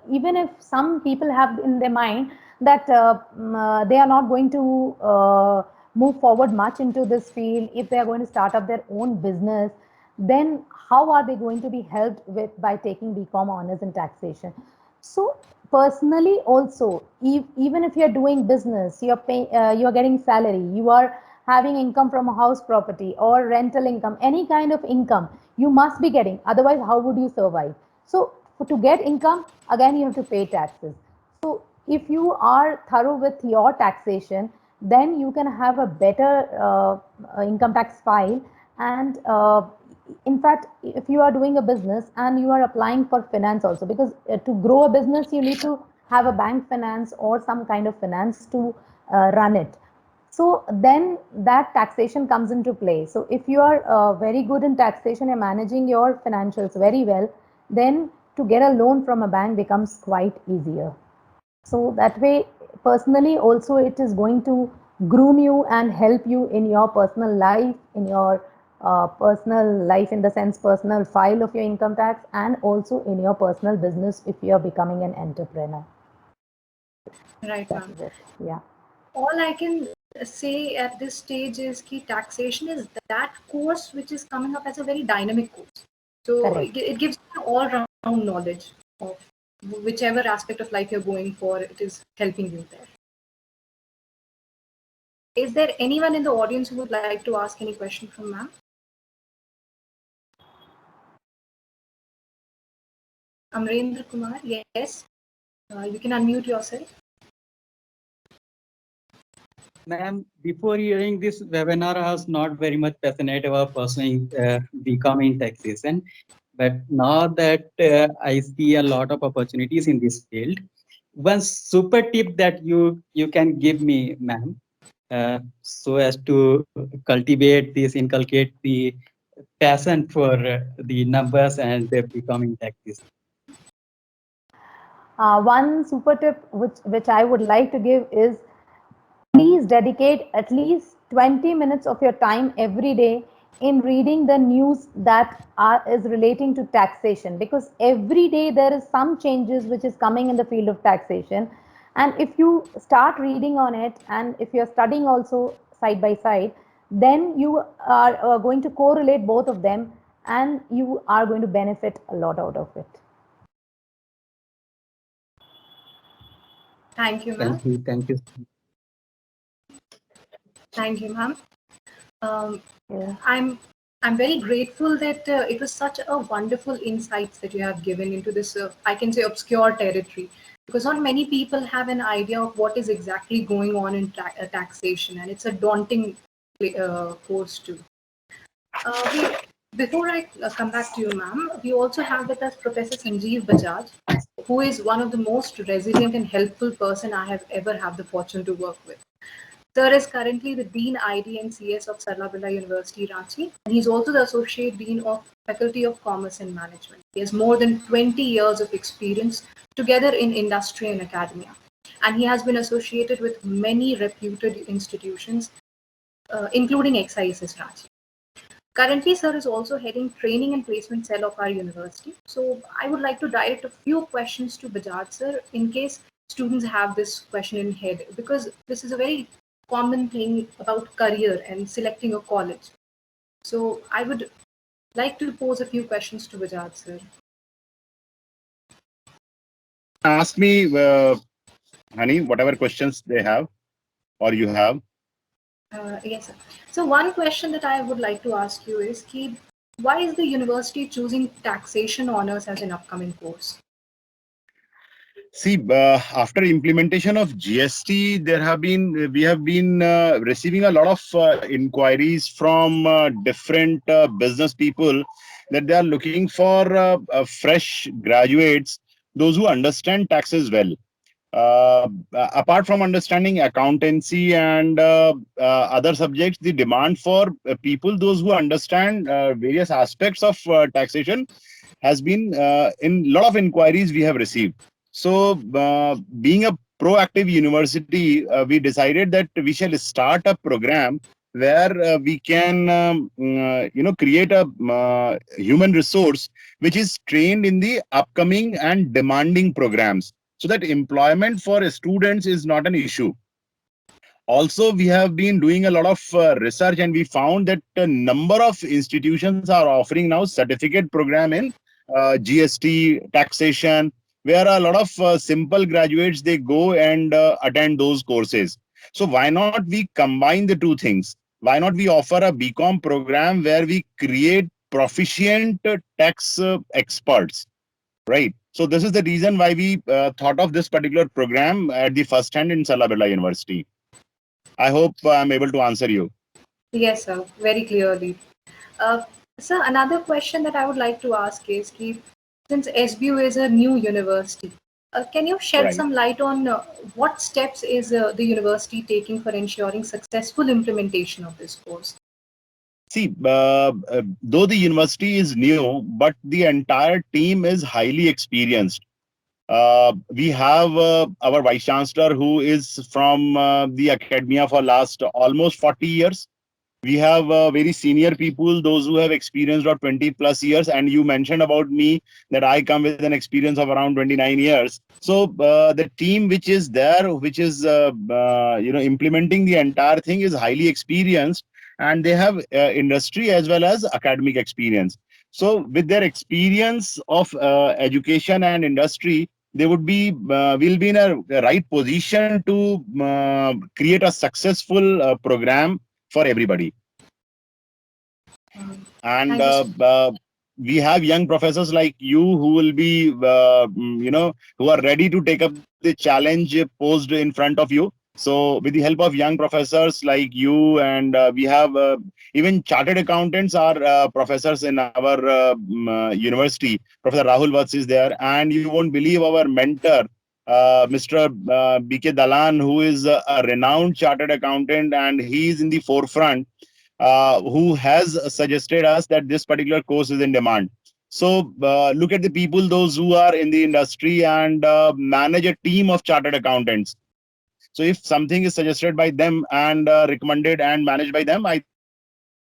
even if some people have in their mind that they are not going to move forward much into this field, if they are going to start up their own business, then how are they going to be helped with by taking BCom honors in taxation? So personally also, even if you're doing business, you're getting salary, you are having income from a house property or rental income, any kind of income you must be getting. Otherwise, how would you survive? So to get income, again, you have to pay taxes. So if you are thorough with your taxation, then you can have a better income tax file. And in fact, if you are doing a business and you are applying for finance also, because to grow a business, you need to have a bank finance or some kind of finance to run it. So then that taxation comes into play. So if you are very good in taxation and managing your financials very well, then to get a loan from a bank becomes quite easier. So that way, personally also it is going to groom you and help you in your personal life, in your personal life in the sense personal file of your income tax, and also in your personal business if you are becoming an entrepreneur. Right, ma'am. Yeah. All I can say at this stage is that taxation is that course which is coming up as a very dynamic course. So it gives you all-round knowledge of whichever aspect of life you're going for. It is helping you there. Is there anyone in the audience who would like to ask any question from ma'am? Amrendra Kumar, yes. You can unmute yourself. Ma'am, before hearing this webinar, I was not very much passionate about pursuing BCom in taxation. But now that I see a lot of opportunities in this field, one super tip that you can give me, ma'am, so as to cultivate this, inculcate the passion for the numbers and becoming taxes. One super tip which I would like to give is, please dedicate at least 20 minutes of your time every day in reading the news that is relating to taxation, because every day there is some changes which is coming in the field of taxation. And if you start reading on it, and if you're studying also side by side, then you are going to correlate both of them and you are going to benefit a lot out of it. Thank you, ma'am. Thank you. Thank you. Thank you, ma'am. Yeah. I'm very grateful that it was such a wonderful insights that you have given into this, I can say, obscure territory, because not many people have an idea of what is exactly going on in taxation, and it's a daunting course too. Before I come back to you, ma'am, we also have with us Professor Sanjeev Bajaj, who is one of the most resilient and helpful person I have ever had the fortune to work with. Sir is currently the Dean ID and CS of Sarla Birla University, Ranchi, and he's also the Associate Dean of Faculty of Commerce and Management. He has more than 20 years of experience together in industry and academia, and he has been associated with many reputed institutions, including XISS Ranchi. Currently, sir is also heading training and placement cell of our university. So I would like to direct a few questions to Bajaj sir in case students have this question in head, because this is a very common thing about career and selecting a college. So I would like to pose a few questions to Bajaj sir. Ask me, honey, whatever questions they have or you have. Yes, sir. So one question that I would like to ask you is, why is the university choosing taxation honors as an upcoming course? See, after implementation of GST, we have been receiving a lot of inquiries from different business people that they are looking for fresh graduates, those who understand taxes well. Apart from understanding accountancy and other subjects, the demand for people, those who understand various aspects of taxation, has been in a lot of inquiries we have received. So, being a proactive university, we decided that we shall start a program where we can, create a human resource which is trained in the upcoming and demanding programs, so that employment for students is not an issue. Also, we have been doing a lot of research, and we found that a number of institutions are offering now certificate program in GST, taxation, where a lot of simple graduates, they go and attend those courses. So why not we combine the two things? Why not we offer a BCom program where we create proficient tax experts, right? So this is the reason why we thought of this particular program at the first hand in Sarla Birla University. I hope I'm able to answer you. Yes, sir, very clearly. Sir, another question that I would like to ask is, since SBU is a new university, can you shed Right. some light on what steps is the university taking for ensuring successful implementation of this course? See, though the university is new, but the entire team is highly experienced. We have our Vice Chancellor, who is from the academia for last almost 40 years. We have very senior people, those who have experienced about 20 plus years. And you mentioned about me that I come with an experience of around 29 years. So the team which is there, which is implementing the entire thing, is highly experienced, and they have industry as well as academic experience. So with their experience of education and industry, they would be will be in a right position to create a successful program for everybody. And Thank you, sir. we have young professors like you who will be, who are ready to take up the challenge posed in front of you. So with the help of young professors like you, and we have even chartered accountants are professors in our university. Professor Rahul Vats is there, and you won't believe our mentor, Mr. BK Dalan, who is a renowned chartered accountant, and he is in the forefront, who has suggested us that this particular course is in demand. So look at the people, those who are in the industry and manage a team of chartered accountants. So if something is suggested by them and recommended and managed by them, I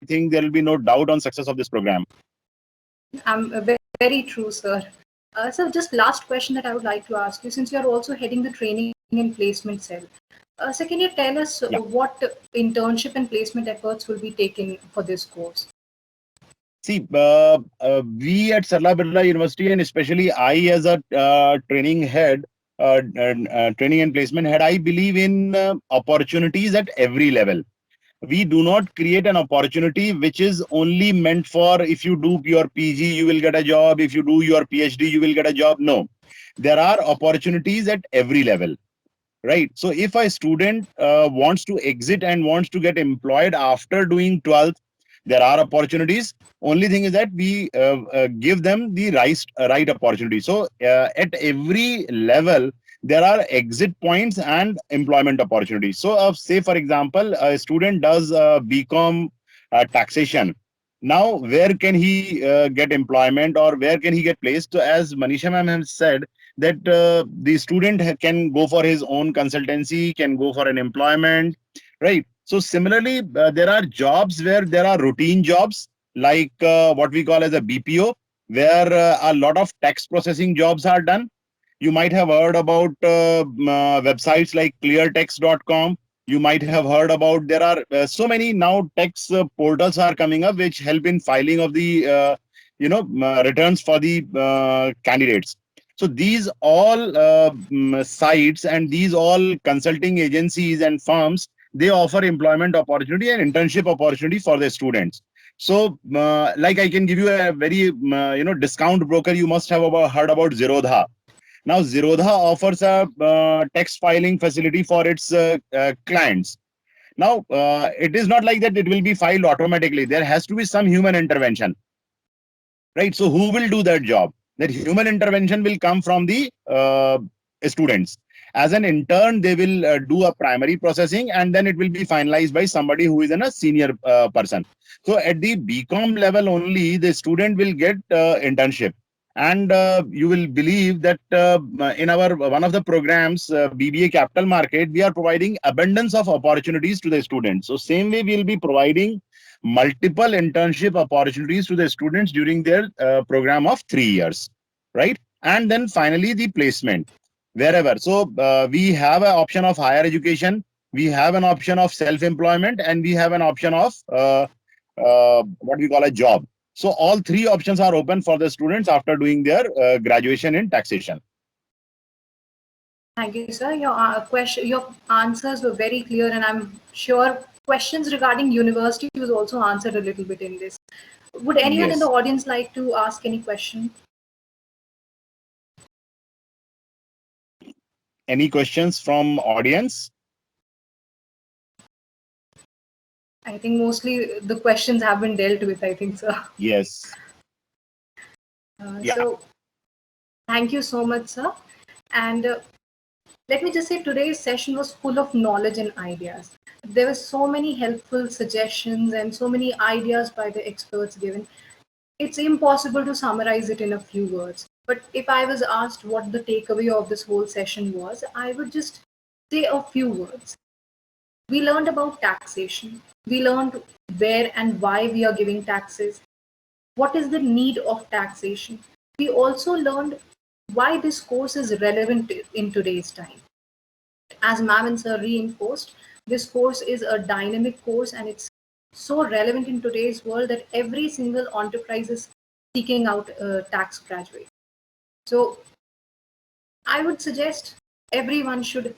think there will be no doubt on success of this program. Very true, sir. So just last question that I would like to ask you, since you are also heading the training and placement cell, Sir, can you tell us Yeah. what internship and placement efforts will be taken for this course? See, we at Sarla Birla University, and especially I as a training head, training and placement head, I believe in opportunities at every level. We do not create an opportunity which is only meant for if you do your PG, you will get a job. If you do your PhD, you will get a job. No, there are opportunities at every level, right? So if a student wants to exit and wants to get employed after doing 12th, there are opportunities. Only thing is that we give them the right opportunity. So at every level, there are exit points and employment opportunities. So say for example, a student does BCom taxation. Now, where can he get employment or where can he get placed? So as Manisha ma'am has said, that the student can go for his own consultancy, can go for an employment, right? So similarly, there are jobs where there are routine jobs like what we call as a BPO, where a lot of tax processing jobs are done. You might have heard about websites like cleartext.com. You might have heard about, there are so many now tax portals are coming up which help in filing of the returns for the candidates. So these all sites and these all consulting agencies and firms, they offer employment opportunity and internship opportunity for the students. So like I can give you a very discount broker. You must have heard about Zerodha. Now, Zerodha offers a tax filing facility for its clients. Now, it is not like that it will be filed automatically. There has to be some human intervention, right? So, who will do that job? That human intervention will come from the students. As an intern, they will do a primary processing and then it will be finalized by somebody who is a senior person. So, at the BCom level only, the student will get internship. And you will believe that in our one of the programs, BBA Capital Market, we are providing abundance of opportunities to the students. So same way, we will be providing multiple internship opportunities to the students during their program of 3 years, right? And then finally, the placement wherever. So we have an option of higher education, we have an option of self-employment, and we have an option of what we call a job. So all three options are open for the students after doing their graduation in taxation. Thank you, sir. Your answers were very clear, and I'm sure questions regarding university was also answered a little bit in this. Would anyone in the Yes. audience like to ask any question? Any questions from audience? I think mostly the questions have been dealt with, I think, sir. Yes. Yeah. So thank you so much, sir. And let me just say today's session was full of knowledge and ideas. There were so many helpful suggestions and so many ideas by the experts given. It's impossible to summarize it in a few words. But if I was asked what the takeaway of this whole session was, I would just say a few words. We learned about taxation. We learned where and why we are giving taxes. What is the need of taxation? We also learned why this course is relevant in today's time. As ma'am and sir reinforced, this course is a dynamic course and it's so relevant in today's world that every single enterprise is seeking out a tax graduate. So I would suggest everyone should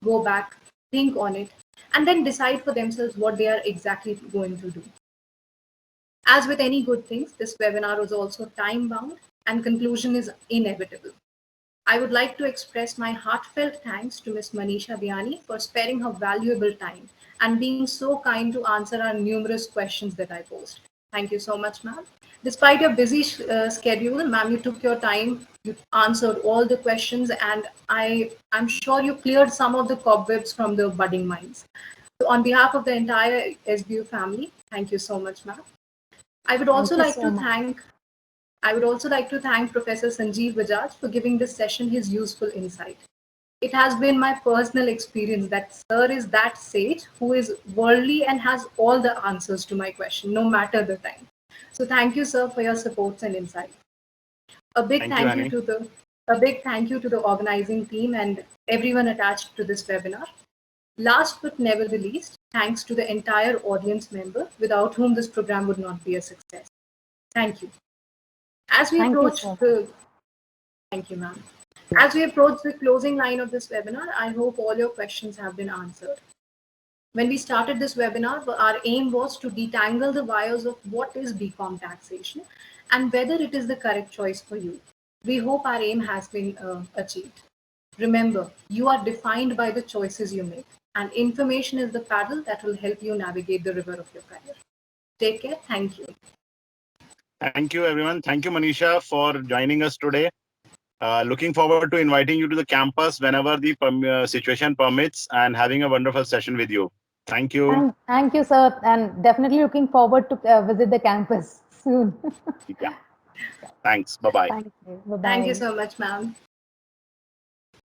go back, think on it, and then decide for themselves what they are exactly going to do. As with any good things, this webinar was also time bound and conclusion is inevitable. I would like to express my heartfelt thanks to Ms. Manisha Biani for sparing her valuable time and being so kind to answer our numerous questions that I posed. Thank you so much, ma'am. Despite your busy schedule, ma'am, you took your time, you answered all the questions, and I'm sure you cleared some of the cobwebs from the budding minds. So on behalf of the entire SBU family, thank you so much, ma'am. I would also Thank you like so to much. thank I would also like to thank Professor Sanjeev Bajaj for giving this session his useful insight. It has been my personal experience that Sir is that sage who is worldly and has all the answers to my question, no matter the time. So thank you, sir, for your supports and insight. A big Thank you, thank you Annie. to the a big thank you to the organizing team and everyone attached to this webinar. Last but never the least, thanks to the entire audience member without whom this program would not be a success. Thank you. As we Thank you, approach sir. the Thank you, ma'am. As we approach the closing line of this webinar, I hope all your questions have been answered. When we started this webinar, our aim was to detangle the wires of what is BCom taxation and whether it is the correct choice for you. We hope our aim has been achieved. Remember, you are defined by the choices you make, and information is the paddle that will help you navigate the river of your career. Take care. Thank you. Thank you, everyone. Thank you, Manisha, for joining us today. Looking forward to inviting you to the campus whenever the situation permits and having a wonderful session with you. Thank you. Thank you, sir, and definitely looking forward to visit the campus soon. Yeah. Thanks. Bye-bye. Thank you. Bye-bye. Thank you so much, ma'am.